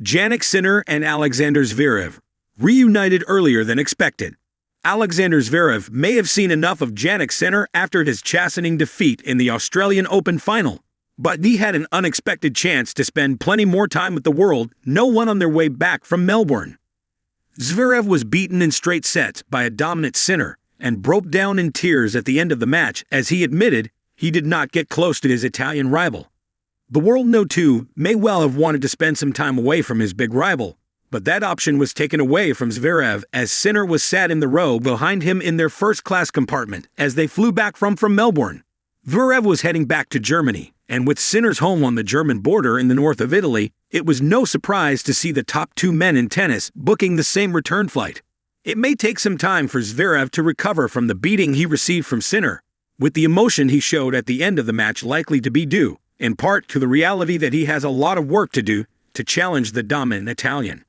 Jannik Sinner and Alexander Zverev reunited earlier than expected. Alexander Zverev may have seen enough of Jannik Sinner after his chastening defeat in the Australian Open final, but he had an unexpected chance to spend plenty more time with the world no one on their way back from Melbourne. Zverev was beaten in straight sets by a dominant Sinner and broke down in tears at the end of the match as he admitted he did not get close to his Italian rival. The world too may well have wanted to spend some time away from his big rival, but that option was taken away from Zverev as Sinner was sat in the row behind him in their first-class compartment as they flew back from Melbourne. Zverev was heading back to Germany, and with Sinner's home on the German border in the north of Italy, it was no surprise to see the top two men in tennis booking the same return flight. It may take some time for Zverev to recover from the beating he received from Sinner, with the emotion he showed at the end of the match likely to be due, in part to the reality that he has a lot of work to do to challenge the dominant Italian.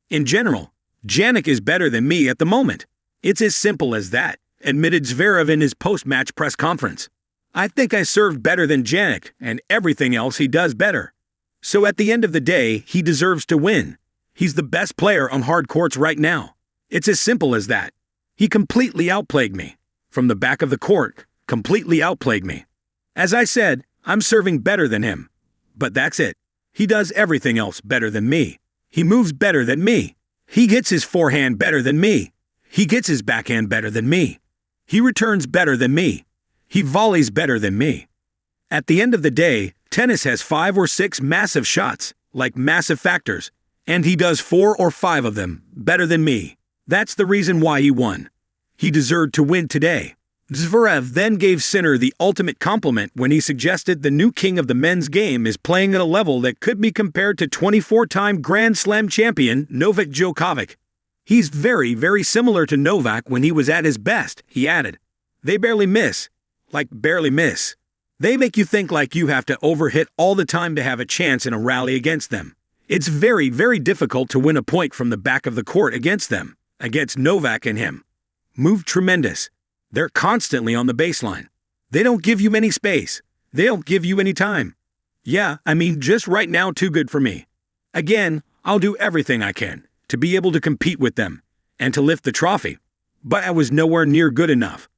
In general, Jannik is better than me at the moment. It's as simple as that, admitted Zverev in his post-match press conference. I think I served better than Jannik, and everything else he does better. So at the end of the day, he deserves to win. He's the best player on hard courts right now. It's as simple as that. He completely outplayed me. From the back of the court, completely outplayed me. As I said, I'm serving better than him. But that's it. He does everything else better than me. He moves better than me. He hits his forehand better than me. He gets his backhand better than me. He returns better than me. He volleys better than me. At the end of the day, tennis has 5 or 6 massive shots, like massive factors, and he does 4 or 5 of them better than me. That's the reason why he won. He deserved to win today. Zverev then gave Sinner the ultimate compliment when he suggested the new king of the men's game is playing at a level that could be compared to 24-time Grand Slam champion Novak Djokovic. He's very, very similar to Novak when he was at his best, he added. They barely miss. Like barely miss. They make you think like you have to overhit all the time to have a chance in a rally against them. It's very, very difficult to win a point from the back of the court against them, against Novak and him. Move tremendous. They're constantly on the baseline. They don't give you any space. They don't give you any time. Yeah, just right now too good for me. Again, I'll do everything I can to be able to compete with them and to lift the trophy. But I was nowhere near good enough.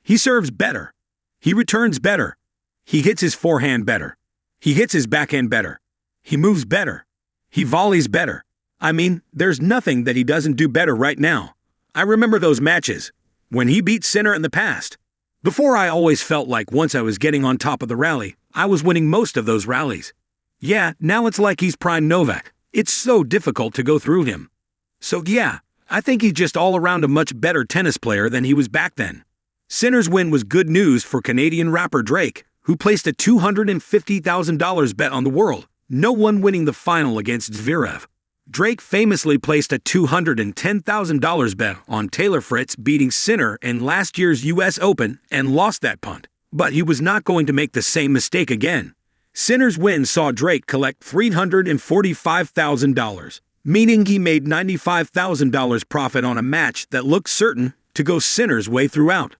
He serves better. He returns better. He hits his forehand better. He hits his backhand better. He moves better. He volleys better. There's nothing that he doesn't do better right now. I remember those matches when he beat Sinner in the past. Before, I always felt like once I was getting on top of the rally, I was winning most of those rallies. Yeah, now it's like he's prime Novak. It's so difficult to go through him. So yeah, I think he's just all around a much better tennis player than he was back then. Sinner's win was good news for Canadian rapper Drake, who placed a $250,000 bet on the world, no one winning the final against Zverev. Drake famously placed a $210,000 bet on Taylor Fritz beating Sinner in last year's US Open and lost that punt. But he was not going to make the same mistake again. Sinner's win saw Drake collect $345,000, meaning he made $95,000 profit on a match that looked certain to go Sinner's way throughout.